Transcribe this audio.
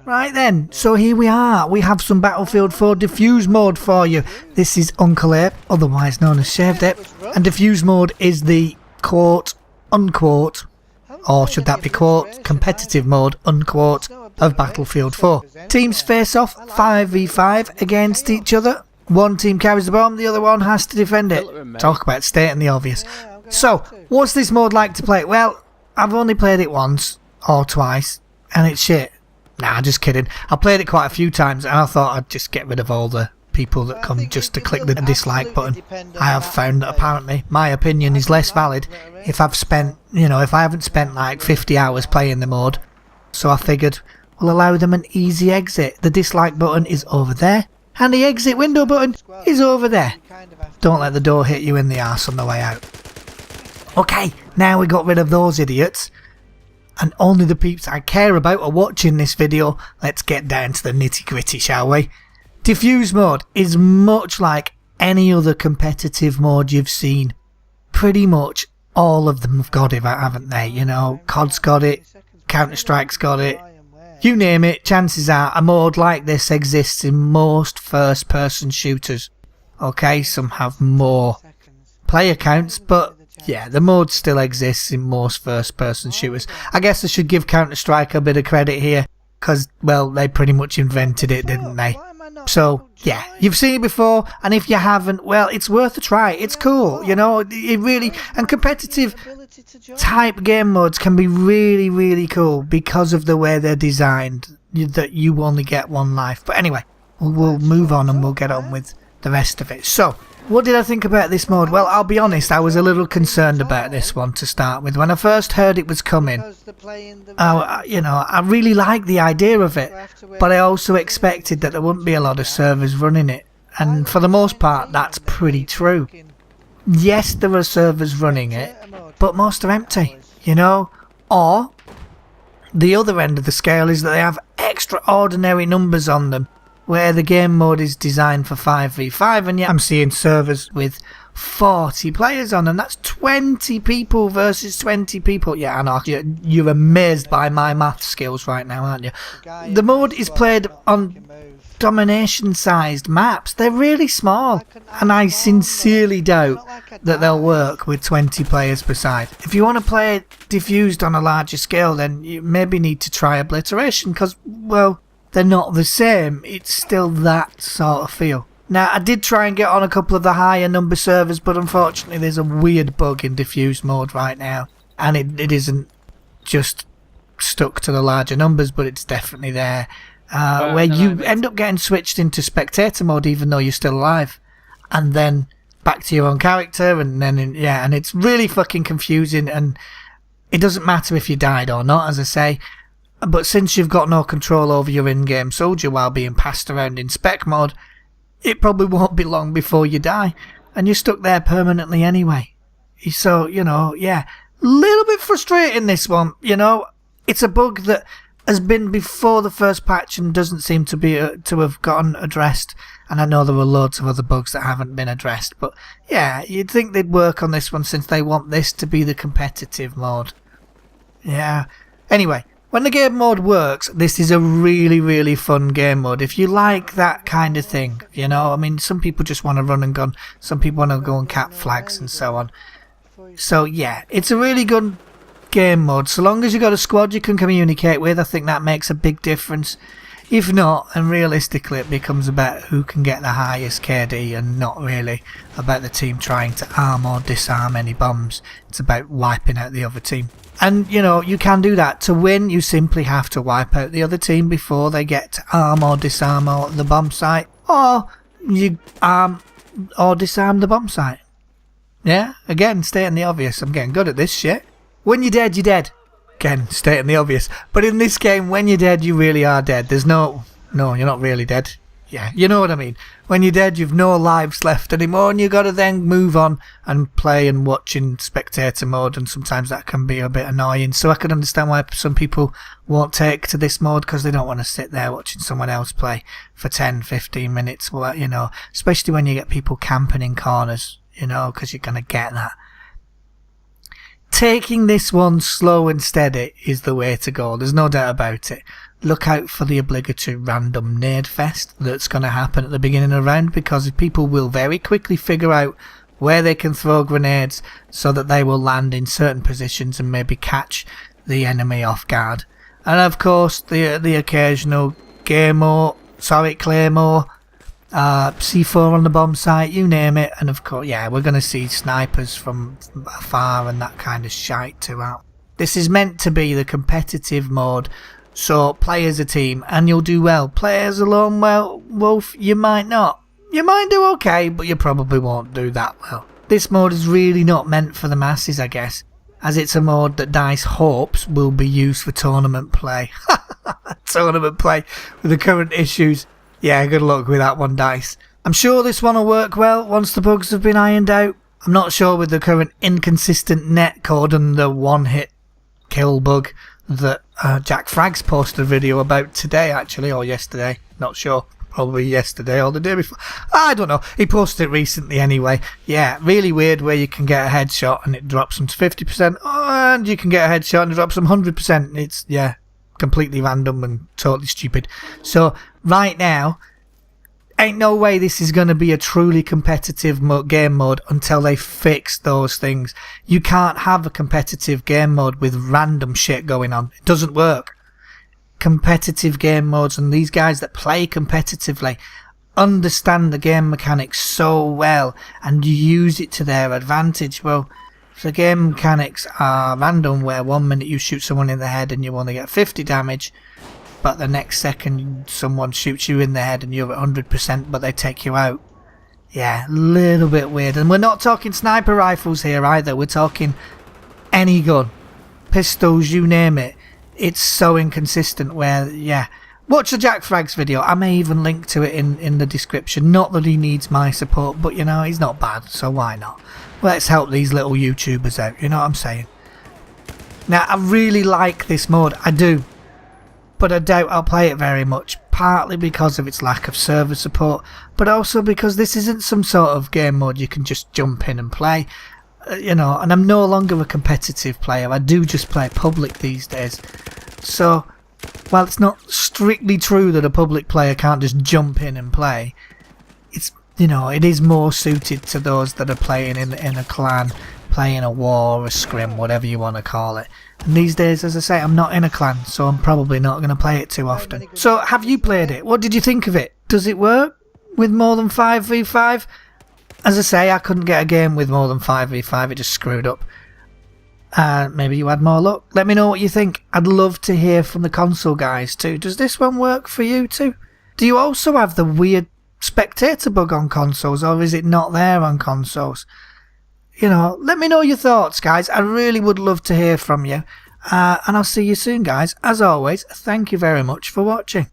Right then, so here we are. We have some Battlefield 4 Defused mode for you. This is Uncle Ape, otherwise known as ShavedApe, and Defused mode is the quote, unquote, or should that be quote, competitive mode, unquote, of Battlefield 4. Teams face off 5v5 against each other. One team carries the bomb, the other one has to defend it. Talk about stating the obvious. So, what's this mode like to play? Well, I've only played it once, or twice, and it's shit. Nah, just kidding. I played it quite a few times and I thought I'd just get rid of all the people that come just to click the dislike button. I have found that apparently my opinion is less valid if I've spent, if I haven't spent like 50 hours playing the mode. So I figured we'll allow them an easy exit. The dislike button is over there and the exit window button is over there. Don't let the door hit you in the arse on the way out. Okay, now we got rid of those idiots. And only the peeps I care about are watching this video. Let's get down to the nitty gritty, shall we? Defused mode is much like any other competitive mode you've seen. Pretty much all of them have got it, haven't they? COD's got it, Counter-Strike's got it. You name it, chances are a mode like this exists in most first-person shooters. Okay, some have more player counts, but yeah, the mode still exists in most first-person shooters. I guess I should give Counter-Strike a bit of credit here, because, well, they pretty much invented it, didn't they? So, yeah, you've seen it before, and if you haven't, well, it's worth a try. It's cool, it really... And competitive type game modes can be really, really cool because of the way they're designed, that you only get one life. But anyway, we'll move on and we'll get on with the rest of it. So, what did I think about this mode? Well, I'll be honest, I was a little concerned about this one to start with. When I first heard it was coming, I really liked the idea of it, but I also expected that there wouldn't be a lot of servers running it. And for the most part, that's pretty true. Yes, there are servers running it, but most are empty, Or, the other end of the scale is that they have extraordinary numbers on them, where the game mode is designed for 5v5, and yet I'm seeing servers with 40 players on, and that's 20 people versus 20 people. Yeah, I know, you're amazed by my math skills right now, aren't you? The mode is played on domination-sized maps. They're really small, and I sincerely doubt that they'll work with 20 players per side. If you want to play Defused on a larger scale, then you maybe need to try Obliteration, because, well, they're not the same. It's still that sort of feel. Now, I did try and get on a couple of the higher number servers, but unfortunately there's a weird bug in Defused mode right now. And it isn't just stuck to the larger numbers, but it's definitely there. Where you end up getting switched into spectator mode even though you're still alive. And then back to your own character, and then, and it's really fucking confusing, and it doesn't matter if you died or not, as I say. But since you've got no control over your in-game soldier while being passed around in spec mode, it probably won't be long before you die, and you're stuck there permanently anyway. So, yeah, little bit frustrating this one, It's a bug that has been before the first patch and doesn't seem to be to have gotten addressed, and I know there were loads of other bugs that haven't been addressed, but yeah, you'd think they'd work on this one since they want this to be the competitive mode. Yeah. Anyway, when the game mode works, this is a really, really fun game mode. If you like that kind of thing, I mean, some people just want to run and gun, some people want to go and cap flags and so on. So yeah, it's a really good game mode. So long as you've got a squad you can communicate with, I think that makes a big difference. If not, and realistically it becomes about who can get the highest KD and not really about the team trying to arm or disarm any bombs. It's about wiping out the other team. And, you can do that. To win, you simply have to wipe out the other team before they get to arm or disarm the bomb site. Or you arm or disarm the bomb site. Yeah? Again, stating the obvious. I'm getting good at this shit. When you're dead, you're dead. Again, stating the obvious. But in this game, when you're dead, you really are dead. There's no, you're not really dead. Yeah, you know what I mean. When you're dead, you've no lives left anymore, and you've got to then move on and play and watch in spectator mode, and sometimes that can be a bit annoying. So I can understand why some people won't take to this mode, because they don't want to sit there watching someone else play for 10-15 minutes, especially when you get people camping in corners, because you're going to get that. taking this one slow and steady is the way to go. There's no doubt about it. Look out for the obligatory random nade fest that's going to happen at the beginning of the round, because people will very quickly figure out where they can throw grenades so that they will land in certain positions and maybe catch the enemy off guard. And of course the occasional Claymore, C4 on the bomb site, you name it. And of course, yeah, we're going to see snipers from afar and that kind of shite too out. This is meant to be the competitive mode, so play as a team and you'll do well. Play as alone, well, Wolf, you might not. You might do okay, but you probably won't do that well. This mode is really not meant for the masses, I guess, as it's a mode that DICE hopes will be used for tournament play. Tournament play with the current issues. Yeah, good luck with that one, DICE. I'm sure this one will work well once the bugs have been ironed out. I'm not sure with the current inconsistent netcode and the one-hit kill bug that Jack Frags posted a video about today, actually, or yesterday. Not sure. Probably yesterday or the day before. I don't know. He posted it recently anyway. Yeah, really weird where you can get a headshot and it drops them to 50%, and you can get a headshot and it drops them 100%. It's, yeah, completely random and totally stupid. So, right now, ain't no way this is going to be a truly competitive game mode until they fix those things. You can't have a competitive game mode with random shit going on. It doesn't work. Competitive game modes, and these guys that play competitively understand the game mechanics so well and use it to their advantage. Well, if the game mechanics are random, where 1 minute you shoot someone in the head and you only get 50 damage, but the next second someone shoots you in the head and you're at 100% but they take you out. Yeah, a little bit weird. And we're not talking sniper rifles here either, we're talking any gun, pistols, you name it. It's so inconsistent where, yeah. Watch the Jack Frags video. I may even link to it in the description. Not that he needs my support, but you know, he's not bad, so why not? Let's help these little YouTubers out, you know what I'm saying? Now, I really like this mode, I do. But I doubt I'll play it very much. Partly because of its lack of server support, but also because this isn't some sort of game mode you can just jump in and play. You know, and I'm no longer a competitive player. I do just play public these days. So, while it's not strictly true that a public player can't just jump in and play, it's, you know, it is more suited to those that are playing in a clan, playing a war, a scrim, whatever you want to call it. And these days, as I say, I'm not in a clan, so I'm probably not going to play it too often. So, have you played it? What did you think of it? Does it work with more than 5v5? As I say, I couldn't get a game with more than 5v5, it just screwed up. Maybe you had more luck. Let me know what you think. I'd love to hear from the console guys too. Does this one work for you too? Do you also have the weird spectator bug on consoles, or is it not there on consoles? You know, let me know your thoughts, guys. I really would love to hear from you. And I'll see you soon, guys. As always, thank you very much for watching.